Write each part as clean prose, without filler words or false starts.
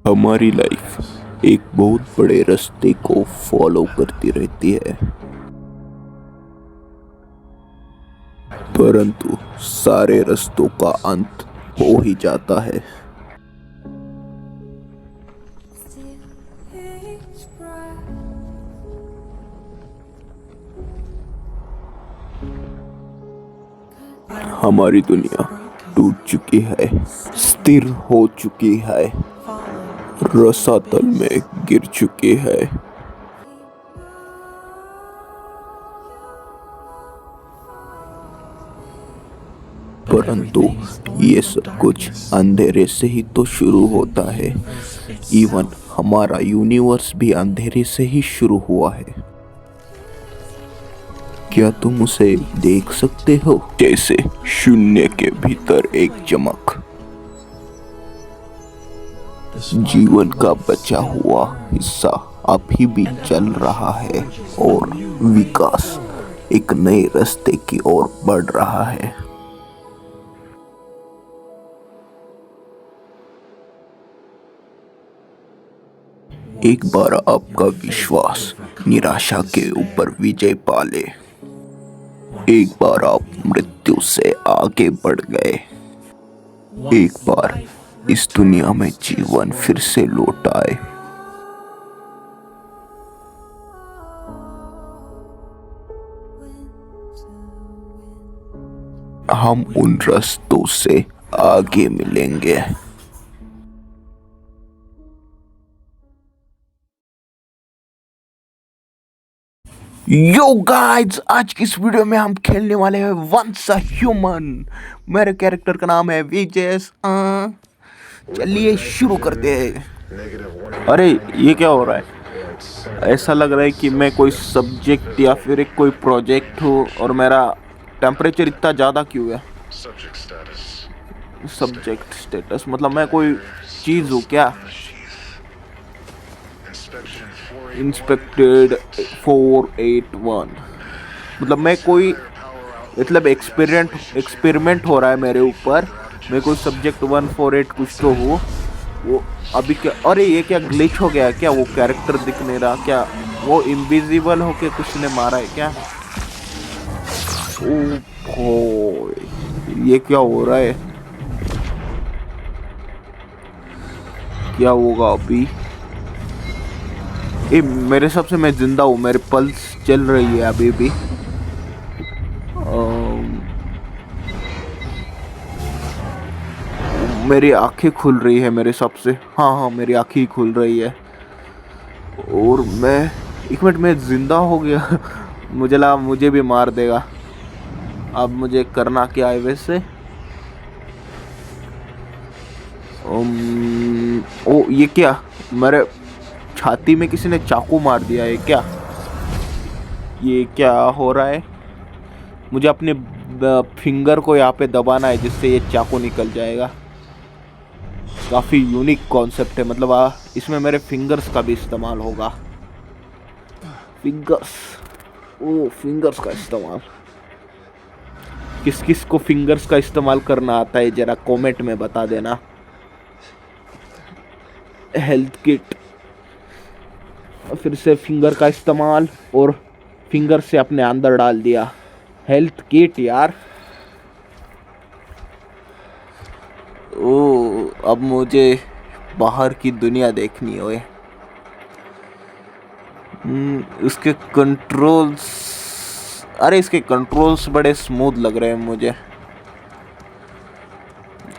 हमारी लाइफ एक बहुत बड़े रास्ते को फॉलो करती रहती है, परंतु सारे रास्तों का अंत हो ही जाता है। हमारी दुनिया टूट चुकी है, स्थिर हो चुकी है, रसातल में गिर चुकी है। परंतु ये सब कुछ अंधेरे से ही तो शुरू होता है। इवन हमारा यूनिवर्स भी अंधेरे से ही शुरू हुआ है। क्या तुम उसे देख सकते हो? जैसे शून्य के भीतर एक चमक। जीवन का बचा हुआ हिस्सा अभी भी चल रहा है और विकास एक नए रास्ते की ओर बढ़ रहा है। एक बार आपका विश्वास निराशा के ऊपर विजय पाले। एक बार आप मृत्यु से आगे बढ़ गए। एक बार इस दुनिया में जीवन फिर से लौट आए। हम उन रास्तों से आगे मिलेंगे। यो गाइस, आज की इस वीडियो में हम खेलने वाले हैं वंस अ ह्यूमन। मेरे कैरेक्टर का नाम है विजय। चलिए शुरू करते हैं। अरे ये क्या हो रहा है? ऐसा लग रहा है कि मैं कोई सब्जेक्ट या फिर एक कोई प्रोजेक्ट हो और मेरा टेम्परेचर इतना ज़्यादा क्यों है? सब्जेक्ट स्टेटस मतलब मैं कोई चीज़ हूँ क्या? इंस्पेक्टेड 481 मतलब मैं कोई एक्सपेरिमेंट हो रहा है मेरे ऊपर। मैं कोई सब्जेक्ट 148 कुछ तो हो। वो अभी क्या? अरे ये क्या ग्लिच हो गया क्या? वो कैरेक्टर दिख नहीं रहा क्या? वो इनविजिबल होके कुछ ने मारा है क्या? ओह ये क्या हो रहा है? क्या होगा अभी? मेरे हिसाब से मैं जिंदा हूँ, मेरे पल्स चल रही है अभी भी। मेरी आंखें खुल रही है मेरे हिसाब से। हाँ, मेरी आंखें खुल रही है। और मैं एक मिनट में जिंदा हो गया। मुझे लगा मुझे भी मार देगा। अब मुझे करना क्या है वैसे? ओ ये क्या? मेरे छाती में किसी ने चाकू मार दिया है क्या? ये क्या हो रहा है? मुझे अपने फिंगर को यहाँ पे दबाना है जिससे ये चाकू निकल जाएगा। काफ़ी यूनिक कॉन्सेप्ट है। मतलब इसमें मेरे फिंगर्स का भी इस्तेमाल होगा। फिंगर्स का इस्तेमाल। किस किस को फिंगर्स का इस्तेमाल करना आता है जरा कमेंट में बता देना। हेल्थ किट, फिर से फिंगर का इस्तेमाल और फिंगर से अपने अंदर डाल दिया। हेल्थ किट यार। अब मुझे बाहर की दुनिया देखनी है। इसके कंट्रोल्स, अरे इसके कंट्रोल्स बड़े स्मूथ लग रहे हैं मुझे।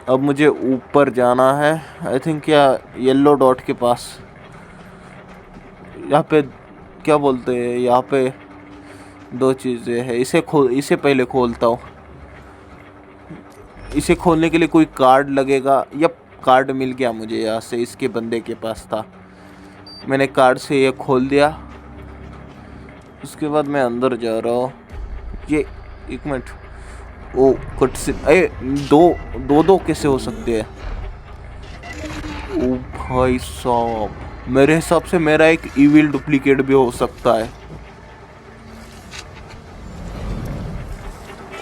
अब मुझे ऊपर जाना है आई थिंक, या येलो डॉट के पास। यहाँ पे क्या बोलते हैं? यहाँ पे दो चीज़ें हैं। इसे पहले खोलता हूँ। इसे खोलने के लिए कोई कार्ड लगेगा। यप, कार्ड मिल गया मुझे यहाँ से। इसके बंदे के पास था। मैंने कार्ड से ये खोल दिया। उसके बाद मैं अंदर जा रहा हूँ। ये एक मिनट, ओ कट से दो कैसे हो सकते हैं? ओ भाई साहब, मेरे हिसाब से मेरा एक इविल डुप्लीकेट भी हो सकता है।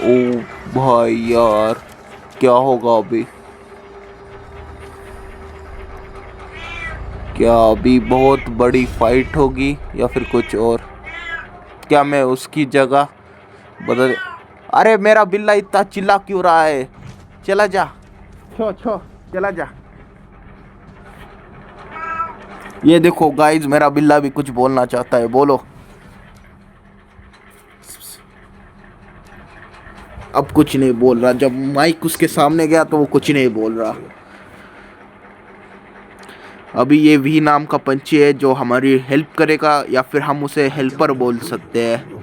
ओ भाई यार, क्या होगा अभी? क्या अभी बहुत बड़ी फाइट होगी या फिर कुछ और? क्या मैं उसकी जगह बदल? अरे मेरा बिल्ला इतना चिल्ला क्यों रहा है? चला जा, छो छो, चला जा। ये देखो गाइज, मेरा बिल्ला भी कुछ बोलना चाहता है, बोलो। अब कुछ नहीं बोल रहा। जब माइक उसके सामने गया तो वो कुछ नहीं बोल रहा। अभी ये वी नाम का पंछी है जो हमारी हेल्प करेगा, या फिर हम उसे हेल्पर बोल सकते हैं।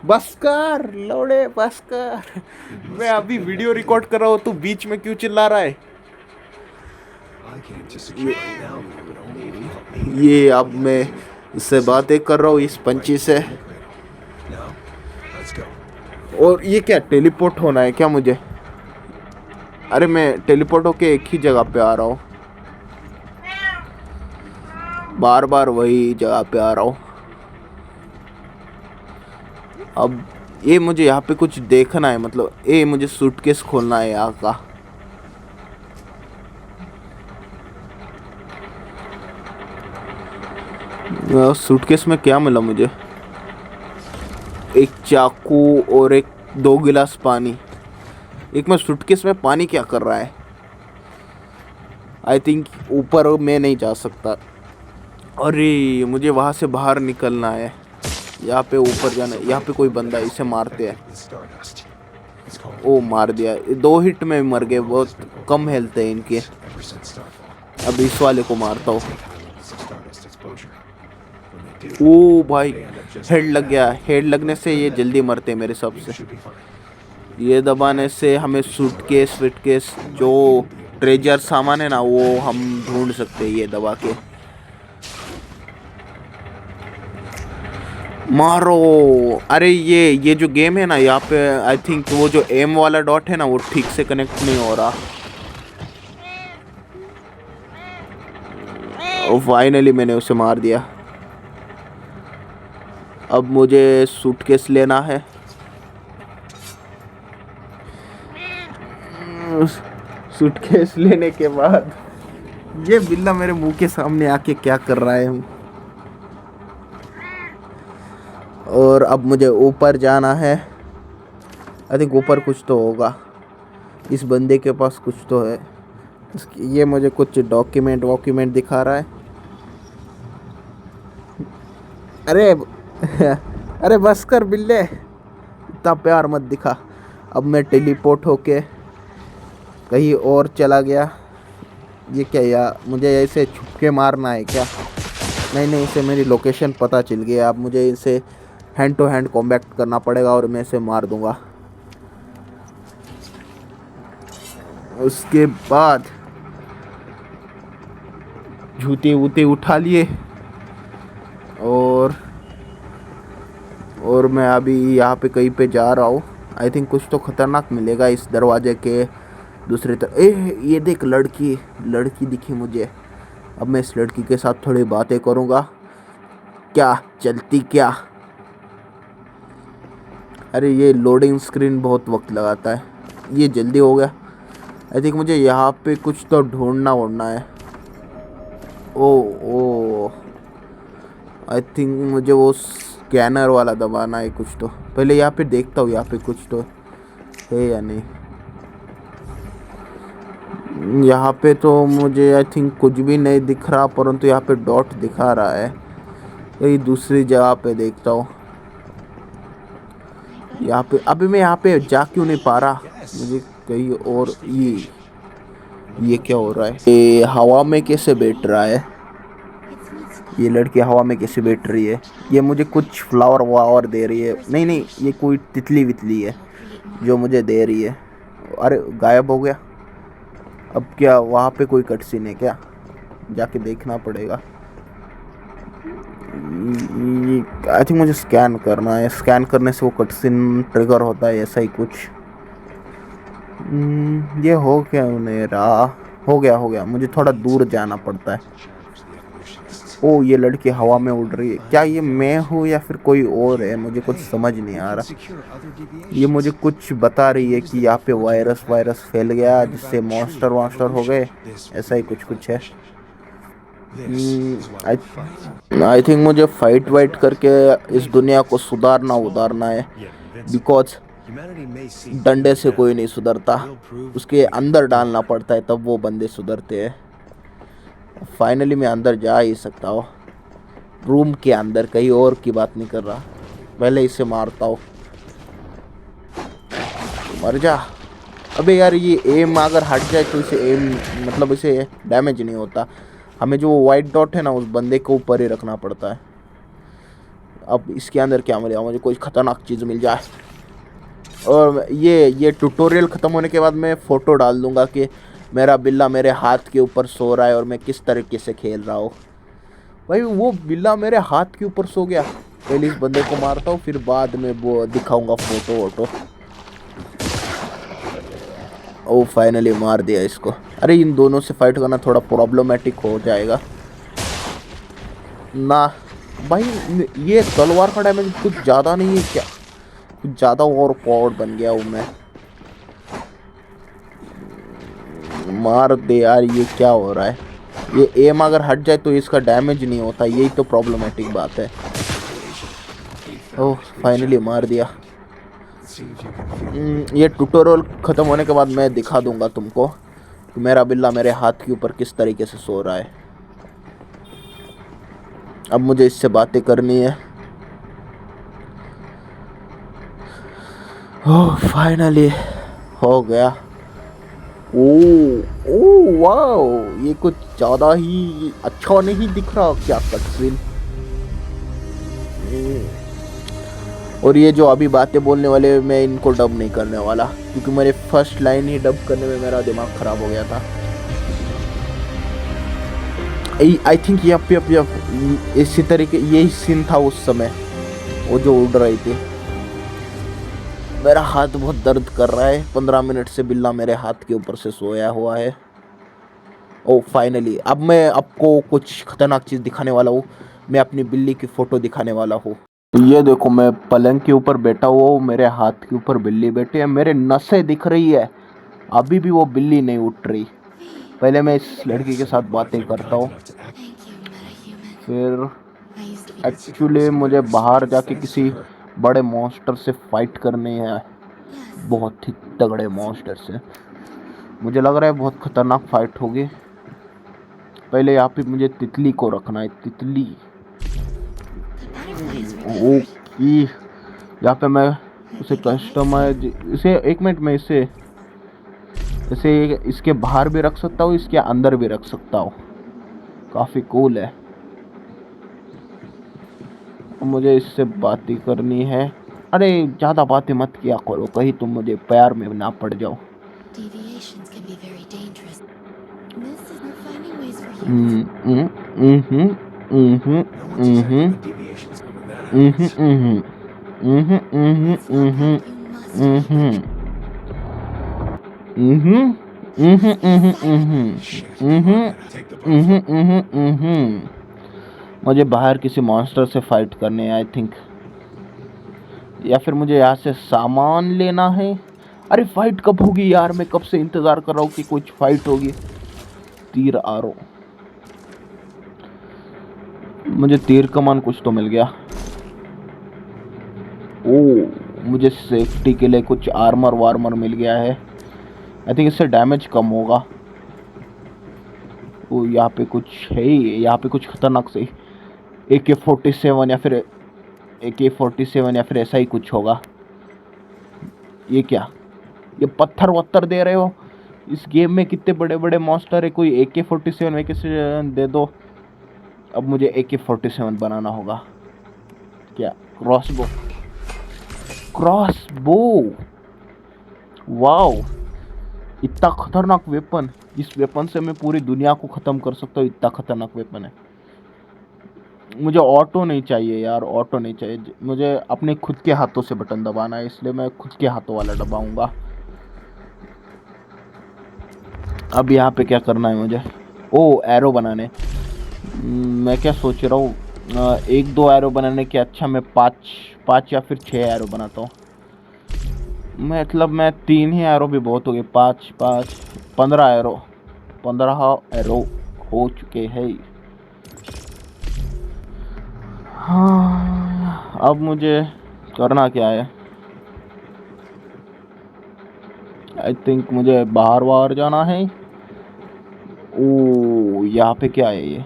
बस कर लोड़े, बस कर। मैं अभी वीडियो रिकॉर्ड कर रहा हूँ, तू बीच में क्यों चिल्ला रहा है? ये अब मैं इससे बातें कर रहा हूँ, इस पंछी से। और ये क्या टेलीपोर्ट होना है क्या मुझे? अरे मैं टेलीपोर्ट होके एक ही जगह पे आ रहा हूँ, बार बार वही जगह पे आ रहा हूँ। अब ये मुझे यहाँ पे कुछ देखना है, मतलब ये मुझे सूटकेस खोलना है यहाँ का। सूटकेस में क्या मिला मुझे? एक चाकू और एक 2 गिलास पानी। एक में सूटकेस में पानी क्या कर रहा है? आई थिंक ऊपर मैं नहीं जा सकता। अरे मुझे वहाँ से बाहर निकलना है, यहाँ पे ऊपर जाना है। यहाँ पे कोई बंदा है, इसे मारते हैं। ओ मार दिया, 2 हिट में मर गए, बहुत कम हेल्थ है इनके। अब इस वाले को मारता हूँ। ओ भाई, हेड लग गया। हेड लगने से ये जल्दी मरते हैं मेरे हिसाब से। ये दबाने से हमें सूटकेस विटकेस जो ट्रेजर सामान है ना, वो हम ढूंढ सकते हैं ये दबा के। मारो। अरे ये जो गेम है ना, यहाँ पे आई थिंक वो जो एम वाला डॉट है ना, वो ठीक से कनेक्ट नहीं हो रहा। फाइनली मैंने उसे मार दिया। अब मुझे सूटकेस लेना है। सूटकेस लेने के बाद ये बिल्ला मेरे मुंह के सामने आके क्या कर रहा है? और अब मुझे ऊपर जाना है। आई थिंक ऊपर कुछ तो होगा, इस बंदे के पास कुछ तो है। ये मुझे कुछ डॉक्यूमेंट दिखा रहा है। अरे अरे बस कर बिल्ले, इतना प्यार मत दिखा। अब मैं टेलीपोर्ट होके कहीं और चला गया। ये क्या यार, मुझे ऐसे छुप के मारना है क्या? नहीं, इसे मेरी लोकेशन पता चल गई। अब मुझे इसे हैंड टू हैंड कॉम्बैट करना पड़ेगा और मैं इसे मार दूंगा। उसके बाद जूते वूते उठा लिए और मैं अभी यहाँ पे कहीं पे जा रहा हूँ। आई थिंक कुछ तो खतरनाक मिलेगा इस दरवाजे के दूसरी तरफ। ये देख, लड़की दिखी मुझे। अब मैं इस लड़की के साथ थोड़ी बातें करूँगा। क्या चलती क्या? अरे ये लोडिंग स्क्रीन बहुत वक्त लगाता है। ये जल्दी हो गया। आई थिंक मुझे यहाँ पे कुछ तो ढूंढना है। ओ आई थिंक मुझे वो स्कैनर वाला दबाना है कुछ तो। पहले यहाँ पे देखता हूँ, यहाँ पे कुछ तो है या नहीं। यहाँ पे तो मुझे आई थिंक कुछ भी नहीं दिख रहा, परंतु यहाँ पे डॉट दिखा रहा है। यही दूसरी जगह पे देखता हूँ। यहाँ पे अभी मैं यहाँ पे जा क्यों नहीं पा रहा? मुझे कहीं और। ये क्या हो रहा है? ये हवा में कैसे बैठ रहा है? ये लड़की हवा में कैसे बैठ रही है? ये मुझे कुछ फ्लावर वावर दे रही है। नहीं, ये कोई तितली वितली है जो मुझे दे रही है। अरे गायब हो गया। अब क्या वहाँ पे कोई कट सीन है क्या? जाके देखना पड़ेगा। आई थिंक मुझे स्कैन करना है। स्कैन करने से वो कट सीन ट्रिगर होता है, ऐसा ही कुछ। ये हो क्या नहीं रहा? हो गया। मुझे थोड़ा दूर जाना पड़ता है। ओ ये लड़की हवा में उड़ रही है, क्या ये मैं हूँ या फिर कोई और है? मुझे कुछ समझ नहीं आ रहा। ये मुझे कुछ बता रही है कि यहाँ पे वायरस वायरस फैल गया जिससे मॉन्स्टर वॉन्स्टर हो गए, ऐसा ही कुछ कुछ है। आई थिंक मुझे फाइट वाइट करके इस दुनिया को सुधारना उधारना है, बिकॉज डंडे से कोई नहीं सुधरता, उसके अंदर डालना पड़ता है तब वो बंदे सुधरते हैं। फाइनली मैं अंदर जा ही सकता हूँ, रूम के अंदर, कहीं और की बात नहीं कर रहा। पहले इसे मारता हूँ, मर जा। अबे यार ये एम अगर हट जाए तो इसे एम मतलब इसे डैमेज नहीं होता। हमें जो वाइट डॉट है ना उस बंदे के ऊपर ही रखना पड़ता है। अब इसके अंदर क्या मिलेगा मुझे? कोई खतरनाक चीज़ मिल जाए। और ये ट्यूटोरियल ख़त्म होने के बाद मैं फ़ोटो डाल दूंगा कि मेरा बिल्ला मेरे हाथ के ऊपर सो रहा है और मैं किस तरीके से खेल रहा हूँ। भाई वो बिल्ला मेरे हाथ के ऊपर सो गया। पहले इस बंदे को मारता हूँ, फिर बाद में वो दिखाऊंगा फ़ोटो वोटो। ओ फाइनली मार दिया इसको। अरे इन दोनों से फाइट करना थोड़ा प्रॉब्लमेटिक हो जाएगा ना भाई। ये तलवार का डैमेज कुछ ज़्यादा नहीं है क्या? कुछ ज़्यादा ओवर पावर्ड बन गया हूँ मैं। मार दे यार, ये क्या हो रहा है? ये एम अगर हट जाए तो इसका डैमेज नहीं होता, यही तो प्रॉब्लमेटिक बात है। ओह फाइनली मार दिया। ये ट्यूटोरियल ख़त्म होने के बाद मैं दिखा दूंगा तुमको कि मेरा बिल्ला मेरे हाथ के ऊपर किस तरीके से सो रहा है। अब मुझे इससे बातें करनी है। ओह फाइनली हो गया। ओ वाह, ये कुछ ज़्यादा ही अच्छा नहीं दिख रहा क्या कटसीन। और ये जो अभी बातें बोलने वाले मैं इनको डब नहीं करने वाला, क्योंकि मेरे फर्स्ट लाइन ही डब करने में मेरा दिमाग ख़राब हो गया था। आई थिंक यप इसी तरीके यही सीन था उस समय, वो जो उड़ रही थी। मेरा हाथ बहुत दर्द कर रहा है, 15 मिनट से बिल्ला मेरे हाथ के ऊपर से सोया हुआ है। ओ फाइनली अब मैं आपको कुछ खतरनाक चीज़ दिखाने वाला हूँ। मैं अपनी बिल्ली की फ़ोटो दिखाने वाला हूँ। ये देखो मैं पलंग के ऊपर बैठा हुआ हूँ, मेरे हाथ के ऊपर बिल्ली बैठी है, मेरे नसें दिख रही है, अभी भी वो बिल्ली नहीं उठ रही। पहले मैं इस लड़की के साथ बातें करता हूँ, फिर एक्चुअली मुझे बाहर जाके किसी बड़े मॉन्स्टर से फाइट करनी है, बहुत ही तगड़े मॉन्स्टर से। मुझे लग रहा है बहुत खतरनाक फाइट होगी। पहले यहाँ पे मुझे तितली को रखना है, तितली। ओके यहाँ पे मैं उसे कस्टमाइज, इसे 1 मिनट में इसे इसके बाहर भी रख सकता हूँ, इसके अंदर भी रख सकता हूँ। काफ़ी कूल है। मुझे इससे बातें करनी है। अरे ज़्यादा बातें मत किया करो, कहीं तुम मुझे प्यार में ना पड़ जाओ। मुझे बाहर किसी मॉन्स्टर से फाइट करने है आई थिंक, या फिर मुझे यहाँ से सामान लेना है। अरे फाइट कब होगी यार, मैं कब से इंतज़ार कर रहा हूँ कि कुछ फाइट होगी। तीर आरो, मुझे तीर कमान कुछ तो मिल गया। ओ मुझे सेफ्टी के लिए कुछ आर्मर वार्मर मिल गया है। आई थिंक इससे डैमेज कम होगा। ओ यहाँ पे कुछ है, यहाँ पे कुछ खतरनाक से AK-47 या फिर ऐसा ही कुछ होगा। ये क्या, ये पत्थर वत्थर दे रहे हो? इस गेम में कितने बड़े बड़े मॉन्स्टर है, कोई AK-47 दे दो। अब मुझे AK-47 बनाना होगा। क्या, क्रॉसबो, वाओ इतना खतरनाक वेपन। इस वेपन से मैं पूरी दुनिया को ख़त्म कर सकता हूँ, इतना खतरनाक वेपन है। मुझे ऑटो नहीं चाहिए यार, ऑटो नहीं चाहिए, मुझे अपने खुद के हाथों से बटन दबाना है, इसलिए मैं खुद के हाथों वाला दबाऊंगा। अब यहाँ पे क्या करना है मुझे? ओ एरो बनाने। मैं क्या सोच रहा हूँ, एक दो एरो बनाने के अच्छा मैं पाँच पाँच या फिर 6 एरो बनाता हूँ। मतलब मैं 3 ही एरो भी बहुत हो गए, 5 5 15 एरो हो चुके हैं। हाँ, अब मुझे करना क्या है? आई थिंक मुझे बाहर जाना है। ओ यहाँ पे क्या है ये?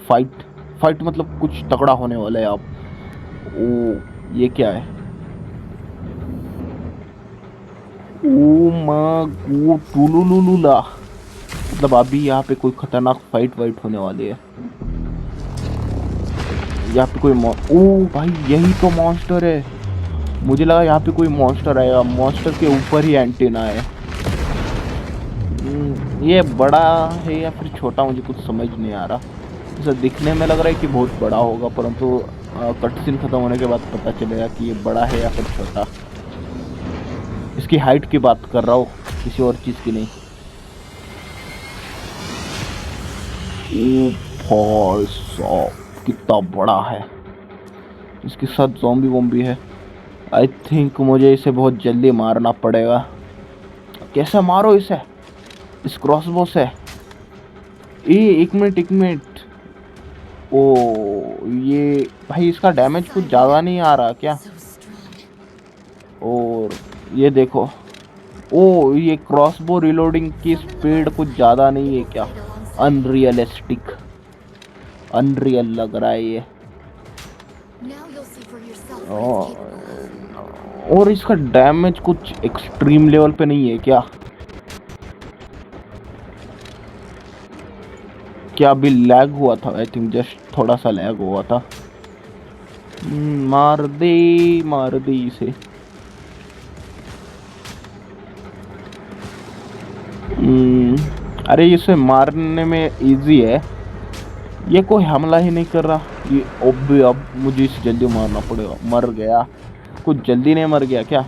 फाइट फाइट मतलब कुछ तगड़ा होने वाला है अब। ओ ये क्या है? ओ माँ गो टुलुलुलुला, मतलब अभी यहाँ पे कोई खतरनाक फाइट वाइट होने वाली है। यहाँ पे कोई ओ भाई यही तो मॉन्स्टर है। मुझे लगा यहाँ पे कोई मॉन्स्टर आएगा, मॉन्स्टर के ऊपर ही एंटीना है। ये बड़ा है या फिर छोटा, मुझे कुछ समझ नहीं आ रहा। जैसे दिखने में लग रहा है कि बहुत बड़ा होगा, परंतु कट सीन खत्म होने के बाद पता चलेगा कि ये बड़ा है या फिर छोटा। इसकी हाइट की बात कर रहा हूँ, किसी और चीज़ की नहीं। ओ भाई साहब कितना बड़ा है। इसके साथ ज़ॉम्बी वॉम्बी है। आई थिंक मुझे इसे बहुत जल्दी मारना पड़ेगा। कैसे मारो इसे? इस क्रॉसबो से? एक मिनट एक मिनट। ओ ये भाई इसका डैमेज कुछ ज़्यादा नहीं आ रहा क्या? और ये देखो, ओ ये क्रॉसबो रिलोडिंग की स्पीड कुछ ज़्यादा नहीं है क्या? अनरियलिस्टिक, अनरियल लग रहा है ये। और इसका डैमेज कुछ एक्सट्रीम लेवल पे नहीं है क्या? क्या अभी लैग हुआ था? आई थिंक जस्ट थोड़ा सा लैग हुआ था। मार दे इसे। अरे इसे मारने में इजी है, ये कोई हमला ही नहीं कर रहा। ये अब मुझे इसे जल्दी मारना पड़ेगा। मर गया? कुछ जल्दी नहीं मर गया क्या?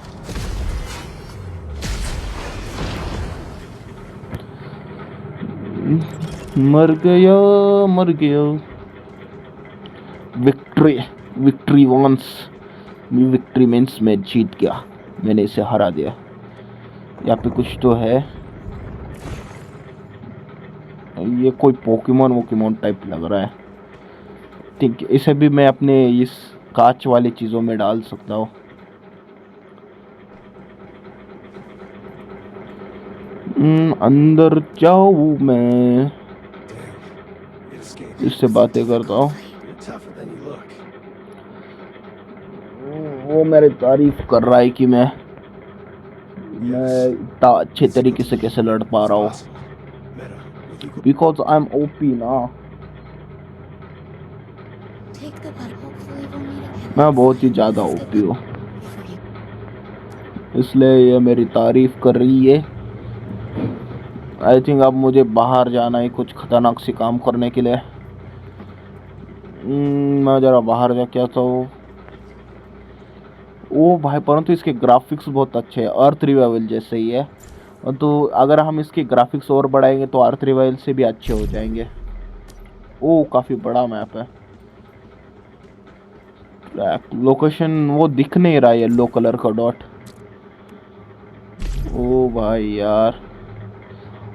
मर गया मर गया। Victory victory once, victory means मैं जीत गया, मैंने इसे हरा दिया। यहाँ पे कुछ तो है, ये कोई पोकेमोन वोकेमोन टाइप लग रहा है। ठीक, इसे भी मैं अपने इस कांच वाली चीज़ों में डाल सकता हूँ। अंदर जाऊँ मैं, इससे बातें करता हूँ। वो मेरी तारीफ कर रहा है कि मैं इतना अच्छे तरीके से कैसे लड़ पा रहा हूँ, बिकॉज आई एम ओपी ना। मैं बहुत ही ज़्यादा ओपी हूँ, इसलिए ये मेरी तारीफ कर रही है। आई थिंक अब मुझे बाहर जाना है कुछ खतरनाक सी काम करने के लिए। मैं ज़रा बाहर जाके आता हूँ। ओ भाई, परंतु इसके ग्राफिक्स बहुत अच्छे हैं, अर्थ रिवाइवल जैसे ही है। तो अगर हम इसके ग्राफिक्स और बढ़ाएंगे तो अर्थ रिवाइवल से भी अच्छे हो जाएंगे। ओ काफ़ी बड़ा मैप है। लोकेशन वो दिख नहीं रहा है, येलो कलर का डॉट। ओ भाई यार,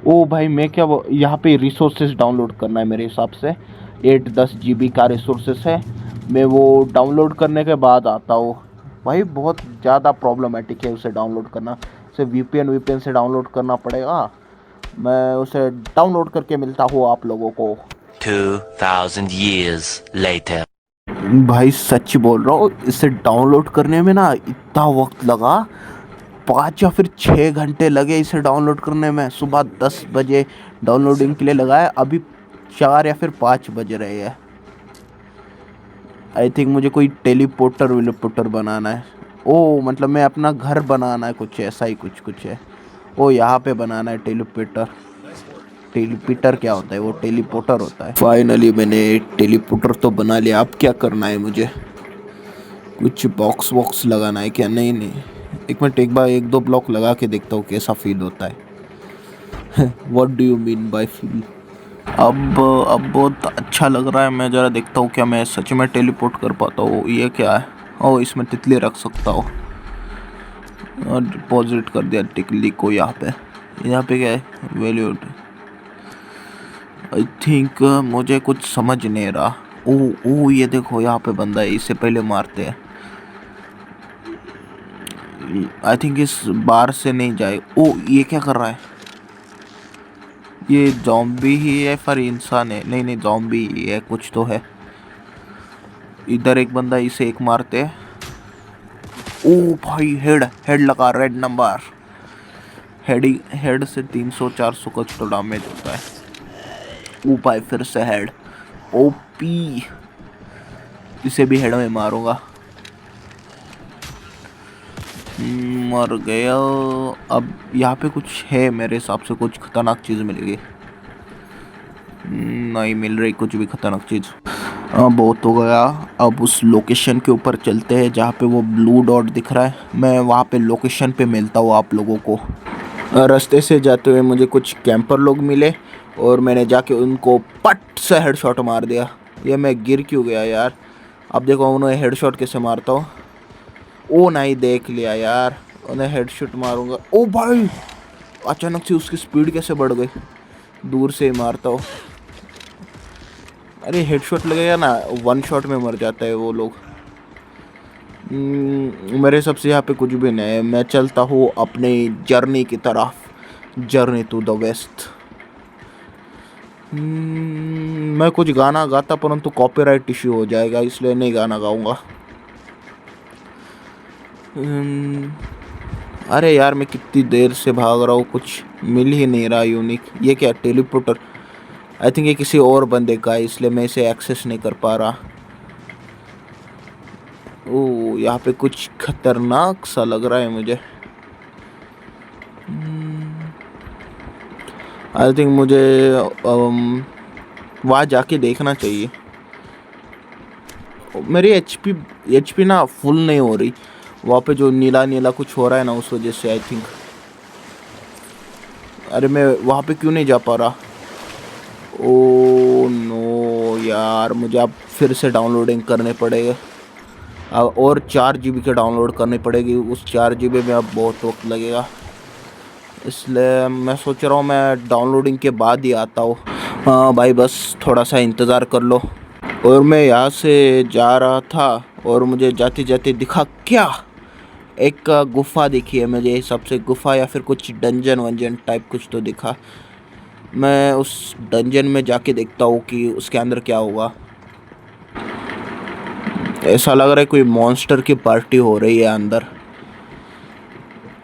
ओ भाई मैं क्या यहाँ पे रिसोर्सेज डाउनलोड करना है मेरे हिसाब से। 8-10 GB का रिसोर्सेस है, मैं वो डाउनलोड करने के बाद आता हूँ। भाई बहुत ज़्यादा प्रॉब्लमेटिक है उसे डाउनलोड करना, उसे VPN से डाउनलोड करना पड़ेगा। मैं उसे डाउनलोड करके मिलता हूँ आप लोगों को 2000 years later। भाई सच बोल रहा हूँ, इसे डाउनलोड करने में ना इतना वक्त लगा, 5 या फिर 6 घंटे लगे इसे डाउनलोड करने में। सुबह 10 बजे डाउनलोडिंग के लिए लगाया, अभी 4 या फिर 5 बज रहे हैं। आई थिंक मुझे कोई टेलीपोर्टर विलीपोर्टर बनाना है। ओ मतलब मैं अपना घर बनाना है, कुछ ऐसा ही कुछ है। ओ यहाँ पे बनाना है टेलीपोर्टर। टेलीपोर्टर क्या होता है? वो टेलीपोर्टर होता है। फाइनली मैंने टेलीपोर्टर तो बना लिया। अब क्या करना है मुझे? कुछ बॉक्स वॉक्स लगाना है क्या? नहीं नहीं, एक मिनट, एक बार 1-2 ब्लॉक लगा के देखता हूँ कैसा फील होता है। What do you mean by feel? अब बहुत अच्छा लग रहा है। मैं ज़रा देखता हूँ क्या मैं सच में टेलीपोर्ट कर पाता हूँ। ये क्या है? ओह, इसमें तितली रख सकता हूँ। और डिपॉजिट कर दिया तितली को यहाँ पे। यहाँ पे क्या है? वैल्यूड। आई थिंक मुझे कुछ समझ नहीं रहा। ओह ओह, ये देखो यहाँ पे बंदा है, इससे पहले मारते हैं। आई थिंक इस बार से नहीं जाए। ओह, ये क्या कर रहा है? ये ज़ॉम्बी ही है पर इंसान है? नहीं नहीं, ज़ॉम्बी ही है, कुछ तो है। इधर एक बंदा, इसे एक मारते हैं। ओ भाई, हेड हेड लगा, रेड नंबर। हेड से 300-400 का तो डैमेज होता है। ओ भाई, फिर से हेड। ओपी, इसे भी हेड में मारूंगा। मर गया। अब यहाँ पे कुछ है, मेरे हिसाब से कुछ खतरनाक चीज़ मिलेगी। नहीं मिल रही कुछ भी खतरनाक चीज़। बहुत हो गया। अब उस लोकेशन के ऊपर चलते हैं जहाँ पे वो ब्लू डॉट दिख रहा है। मैं वहाँ पे लोकेशन पे मिलता हूँ आप लोगों को। रास्ते से जाते हुए मुझे कुछ कैंपर लोग मिले और मैंने जाके उनको पट से हेडशॉट मार दिया। ये मैं गिर क्यों गया यार? अब देखो उन्हें हेडशॉट कैसे मारता हूँ। ओ नहीं, देख लिया यार, उन्हें हेडशॉट मारूंगा। ओ भाई, अचानक से उसकी स्पीड कैसे बढ़ गई। दूर से ही मारता हूँ। अरे हेडशॉट लगेगा ना, वन शॉट में मर जाता है वो लोग। मेरे हिसाब से यहाँ पे कुछ भी नहीं है। मैं चलता हूँ अपने जर्नी की तरफ, जर्नी टू द वेस्ट। मैं कुछ गाना गाता परंतु कॉपीराइट इश्यू हो जाएगा, इसलिए नहीं गाना गाऊंगा। अरे यार, मैं कितनी देर से भाग रहा हूँ, कुछ मिल ही नहीं रहा यूनिक। ये क्या, टेलीपोर्टर? आई थिंक ये किसी और बंदे का है, इसलिए मैं इसे एक्सेस नहीं कर पा रहा। ओह, यहाँ पे कुछ खतरनाक सा लग रहा है मुझे। आई थिंक मुझे वहाँ जाके देखना चाहिए। मेरी एचपी ना फुल नहीं हो रही। वहाँ पे जो नीला नीला कुछ हो रहा है ना, उस वजह से आई थिंक। अरे मैं वहाँ पे क्यों नहीं जा पा रहा? ओ नो यार, मुझे अब फिर से डाउनलोडिंग करने पड़ेगा। अब और 4 GB के डाउनलोड करनी पड़ेगी। उस 4 GB में अब बहुत वक्त लगेगा, इसलिए मैं सोच रहा हूँ मैं डाउनलोडिंग के बाद ही आता हूँ। हाँ भाई, बस थोड़ा सा इंतज़ार कर लो। और मैं यहाँ से जा रहा था और मुझे जाते जाते दिखा क्या, एक गुफ़ा दिखी है मुझे। सबसे गुफ़ा या फिर कुछ डंजन वंजन टाइप कुछ तो दिखा। मैं उस डंजन में जाके देखता हूँ कि उसके अंदर क्या होगा। ऐसा लग रहा है कोई मॉन्स्टर की पार्टी हो रही है अंदर।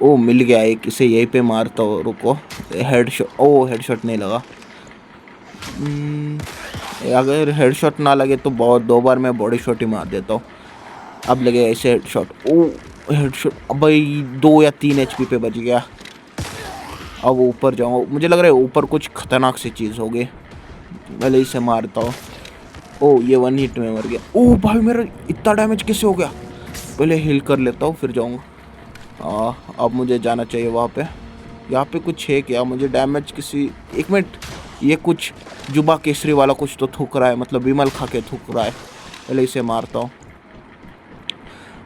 ओ मिल गया एक, इसे यहीं पे मारता हूँ। रुको, हेडशॉट। ओ हेडशॉट नहीं लगा। अगर हेडशॉट ना लगे तो बहुत 2 बार मैं बॉडी शॉट ही मार देता हूँ। अब लगे ऐसे हेडशॉट। ओ हेडशॉट, अब भाई 2 या 3 HP पे बच गया। अब ऊपर जाऊँ, मुझे लग रहा है ऊपर कुछ खतरनाक सी चीज़ होगी। पहले इसे मारता हूँ। ओ ये 1 हिट में मर गया। ओ भाई, मेरा इतना डैमेज कैसे हो गया? पहले हील कर लेता हूँ फिर जाऊँगा। अब मुझे जाना चाहिए वहाँ पे। यहाँ पे कुछ है क्या? मुझे डैमेज किसी, 1 मिनट, ये कुछ जुबा केसरी वाला कुछ तो थूक रहा है, मतलब विमल खा के थूक रहा है। पहले इसे मारता हूँ।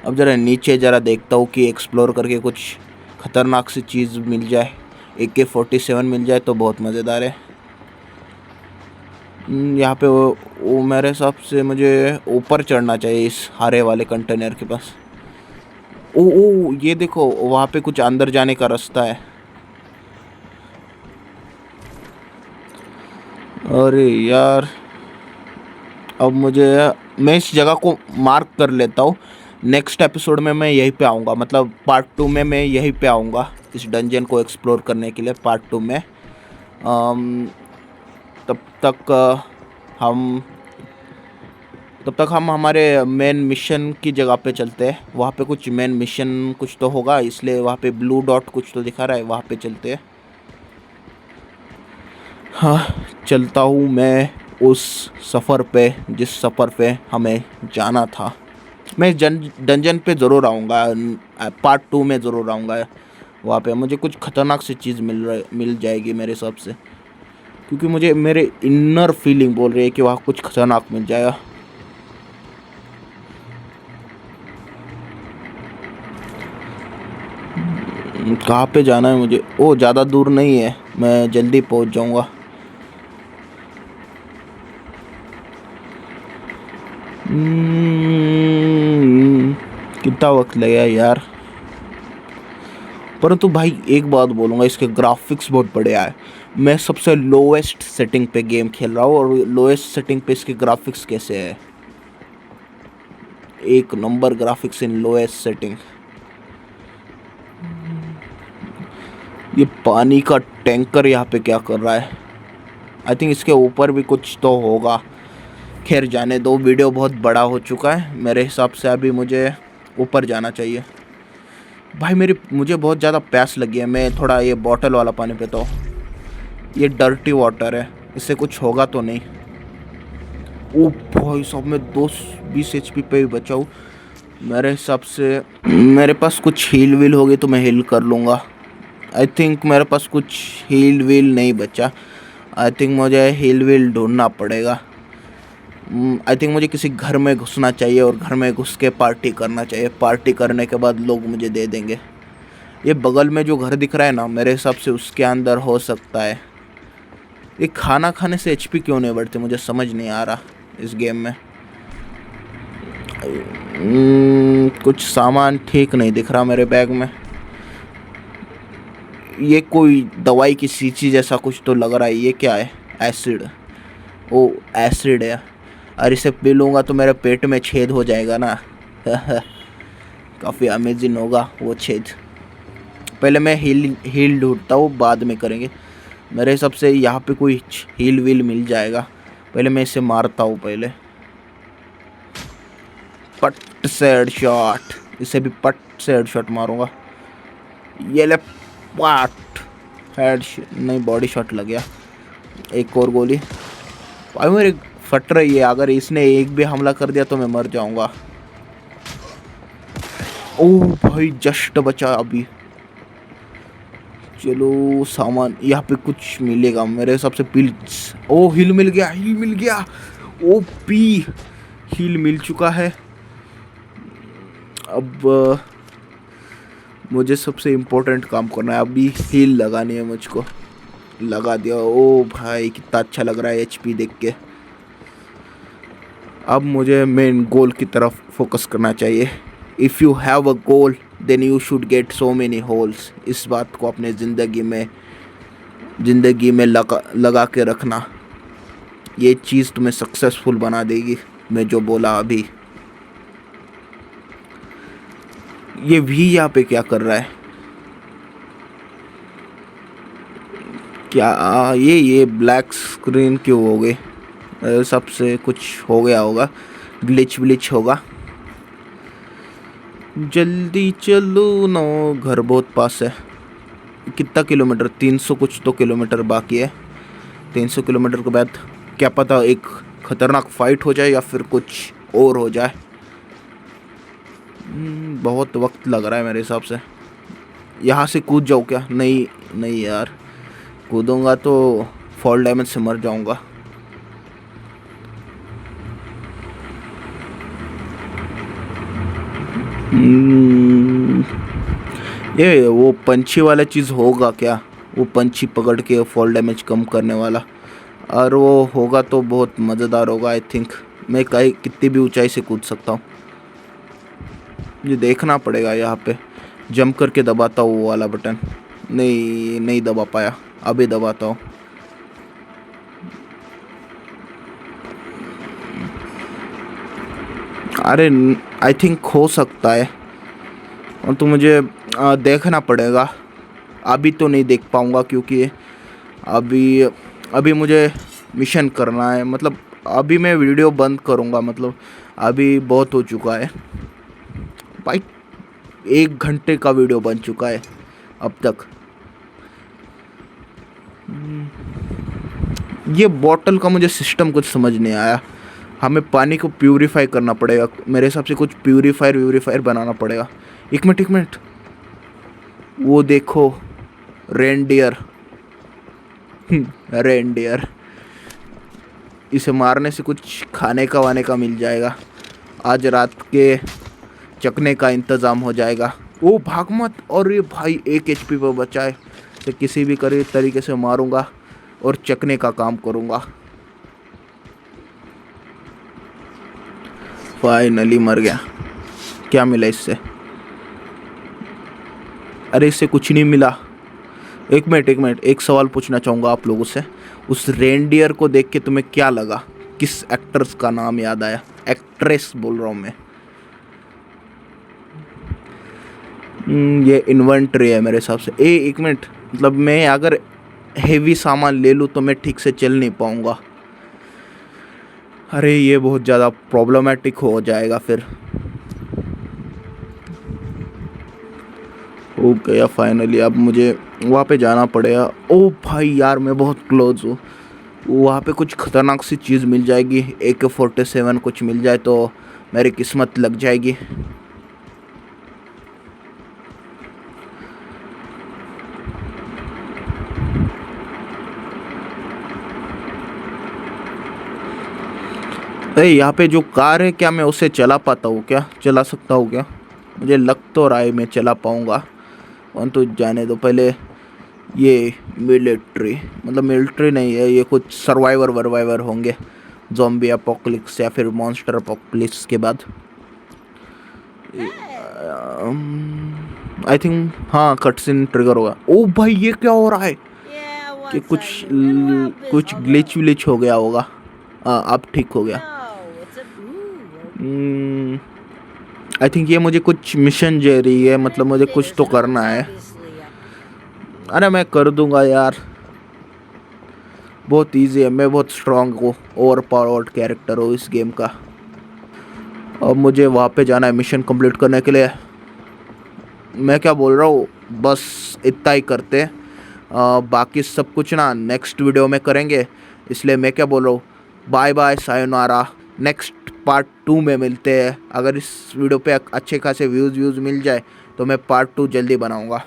अब ज़रा नीचे ज़रा देखता हूँ कि एक्सप्लोर करके कुछ ख़तरनाक सी चीज़ मिल जाए। AK-47 मिल जाए तो बहुत मज़ेदार है। यहाँ पे वो मेरे हिसाब से मुझे ऊपर चढ़ना चाहिए इस हरे वाले कंटेनर के पास। ओ ओ, ये देखो वहाँ पे कुछ अंदर जाने का रास्ता है। अरे यार, अब मैं इस जगह को मार्क कर लेता हूँ। नेक्स्ट एपिसोड में मैं यहीं पे आऊँगा, मतलब पार्ट 2 में मैं यहीं पे आऊँगा इस डंजन को एक्सप्लोर करने के लिए, पार्ट 2 में। तब तक हम हमारे मेन मिशन की जगह पे चलते हैं। वहाँ पे कुछ मेन मिशन कुछ तो होगा, इसलिए वहाँ पे ब्लू डॉट कुछ तो दिखा रहा है, वहाँ पे चलते हैं। हाँ, चलता हूँ मैं उस सफ़र पे जिस सफ़र पे हमें जाना था। मैं डंजन पे ज़रूर आऊँगा, पार्ट 2 में ज़रूर आऊँगा। वहाँ पे मुझे कुछ ख़तरनाक सी चीज़ मिल जाएगी मेरे हिसाब से। क्योंकि मुझे मेरे इनर फीलिंग बोल रही है कि वहाँ कुछ खतरनाक मिल जाएगा। कहाँ पे जाना है मुझे? ओ, ज़्यादा दूर नहीं है, मैं जल्दी पहुँच जाऊँगा। कितना वक्त लगेगा यार। परंतु भाई एक बात बोलूँगा, इसके ग्राफिक्स बहुत बढ़िया है। मैं सबसे लोएस्ट सेटिंग पे गेम खेल रहा हूँ और लोएस्ट सेटिंग पे इसके ग्राफिक्स कैसे है, एक नंबर ग्राफिक्स इन लोएस्ट सेटिंग। ये पानी का टैंकर यहाँ पे क्या कर रहा है? आई थिंक इसके ऊपर भी कुछ तो होगा। खैर जाने दो, वीडियो बहुत बड़ा हो चुका है मेरे हिसाब से। अभी मुझे ऊपर जाना चाहिए। भाई मुझे बहुत ज़्यादा प्यास लगी है। मैं थोड़ा ये बॉटल वाला पानी पीता हूँ। ये डर्टी वाटर है, इससे कुछ होगा तो नहीं। ओ भाई साहब, मैं 20 HP पे ही बचा हूँ। मेरे हिसाब से मेरे पास कुछ हील वील होगी तो मैं हील कर लूँगा। आई थिंक मेरे पास कुछ हील वील नहीं बचा। आई थिंक मुझे हील वील ढूंढना पड़ेगा। आई थिंक मुझे किसी घर में घुसना चाहिए और घर में घुस के पार्टी करना चाहिए। पार्टी करने के बाद लोग मुझे दे देंगे। ये बगल में जो घर दिख रहा है ना, मेरे हिसाब से उसके अंदर हो सकता है। ये खाना खाने से HP क्यों नहीं बढ़ती, मुझे समझ नहीं आ रहा इस गेम में। कुछ सामान ठीक नहीं दिख रहा मेरे बैग में। ये कोई दवाई की शीशी जैसा कुछ तो लग रहा है। ये क्या है? एसिड। ओ, एसिड है। और इसे पी लूँगा तो मेरे पेट में छेद हो जाएगा ना। काफ़ी अमेजिंग होगा वो छेद। पहले मैं हील ढूंढता हूँ, बाद में करेंगे। मेरे हिसाब से यहाँ पे कोई हील वील मिल जाएगा। पहले मैं इसे मारता हूँ। पहले पट से हेडशॉट, इसे भी पट से हेडशॉट मारूंगा। ये ले पट हेड नहीं, बॉडी शॉट लग गया। एक और गोली। भाई मेरी फट रही है। अगर इसने एक भी हमला कर दिया तो मैं मर जाऊंगा। ओ भाई, जस्ट बचा अभी। चलो सामान यहाँ पे कुछ मिलेगा मेरे हिसाब से। पिल्स। ओ, हील मिल गया, हील मिल गया। ओ पी, हील मिल चुका है। अब मुझे सबसे इम्पोर्टेंट काम करना है। अभी हील लगानी है मुझको। लगा दिया। ओ भाई, कितना अच्छा लग रहा है HP देख के। अब मुझे मेन गोल की तरफ फोकस करना चाहिए। If you have a goal then you should get so many holes. इस बात को अपने ज़िंदगी में लगा के रखना। ये चीज़ तुम्हें सक्सेसफुल बना देगी। मैं जो बोला अभी। ये भी यहाँ पे क्या कर रहा है? क्या ये ब्लैक स्क्रीन क्यों हो गई? सबसे कुछ हो गया होगा, ग्लिच विलिच होगा। जल्दी चलो ना, घर बहुत पास है। कितना किलोमीटर? 300 कुछ तो किलोमीटर बाकी है। 300 किलोमीटर के बाद क्या पता एक खतरनाक फाइट हो जाए या फिर कुछ और हो जाए। बहुत वक्त लग रहा है मेरे हिसाब से। यहाँ से कूद जाऊँ क्या? नहीं नहीं यार, कूदूंगा तो फॉल डैमेज से मर जाऊंगा। ये वो पंछी वाला चीज़ होगा क्या? वो पंछी पकड़ के फॉल डैमेज कम करने वाला। और वो होगा तो बहुत मज़ेदार होगा। आई थिंक मैं कितनी भी ऊंचाई से कूद सकता हूँ। ये देखना पड़ेगा। यहाँ पे जंप करके दबाता हूँ वो वाला बटन। नहीं दबा पाया। अभी दबाता हूँ। अरे आई थिंक हो सकता है, और तो मुझे देखना पड़ेगा। अभी तो नहीं देख पाऊँगा क्योंकि अभी मुझे मिशन करना है। मतलब अभी मैं वीडियो बंद करूँगा। मतलब अभी बहुत हो चुका है भाई। 1 घंटे का वीडियो बन चुका है अब तक। ये बॉटल का मुझे सिस्टम कुछ समझ नहीं आया। हमें पानी को प्यूरीफाई करना पड़ेगा मेरे हिसाब से। कुछ प्यूरीफायर बनाना पड़ेगा। एक मिनट, वो देखो रेनडियर। रेनडियर, इसे मारने से कुछ खाने का वाने का मिल जाएगा, आज रात के चकने का इंतज़ाम हो जाएगा। ओ भाग मत, और ये भाई 1 HP पर बचा है, तो किसी भी तरीके से मारूंगा और चकने का काम करूंगा। फाइनली मर गया। क्या मिला इससे? अरे इससे कुछ नहीं मिला। एक मिनट, एक सवाल पूछना चाहूँगा आप लोगों से। उस रेनडियर को देख के तुम्हें क्या लगा? किस एक्ट्रेस का नाम याद आया? एक्ट्रेस बोल रहा हूँ मैं। ये इन्वेंटरी है मेरे हिसाब से। एक मिनट, मतलब मैं अगर हेवी सामान ले लूँ तो मैं ठीक से चल नहीं पाऊँगा। अरे ये बहुत ज़्यादा प्रॉब्लमेटिक हो जाएगा फिर। हो गया फाइनली, अब मुझे वहाँ पे जाना पड़ेगा। ओ भाई यार, मैं बहुत क्लोज हूँ। वहाँ पे कुछ ख़तरनाक सी चीज़ मिल जाएगी, AK-47 कुछ मिल जाए तो मेरी किस्मत लग जाएगी। अरे यहाँ पे जो कार है, क्या मैं उसे चला पाता हूँ? क्या चला सकता हूँ क्या? मुझे लग तो रहा है मैं चला पाऊँगा। तो जाने दो पहले। ये मिलिट्री नहीं है, ये कुछ सर्वाइवर होंगे, ज़ॉम्बी अपोकलिप्स या फिर मॉन्स्टर अपोकलिप्स के बाद। आई थिंक हाँ, कटसीन ट्रिगर होगा। ओ भाई ये क्या हो रहा है? कि कुछ ग्लिच हो गया होगा। अब ठीक हो गया। आई थिंक ये मुझे कुछ मिशन दे रही है, मतलब मुझे कुछ तो करना है। अरे मैं कर दूंगा यार, बहुत इजी है, मैं बहुत स्ट्रांग हूँ, ओवर पावर्ड कैरेक्टर हूँ इस गेम का। अब मुझे वहाँ पे जाना है मिशन कंप्लीट करने के लिए। मैं क्या बोल रहा हूँ, बस इतना ही करते हैं, बाकी सब कुछ ना नेक्स्ट वीडियो में करेंगे। इसलिए मैं क्या बोल रहा हूँ, बाय बाय, सायोनारा। नेक्स्ट पार्ट 2 में मिलते हैं। अगर इस वीडियो पे अच्छे खासे व्यूज़ मिल जाए तो मैं पार्ट 2 जल्दी बनाऊँगा।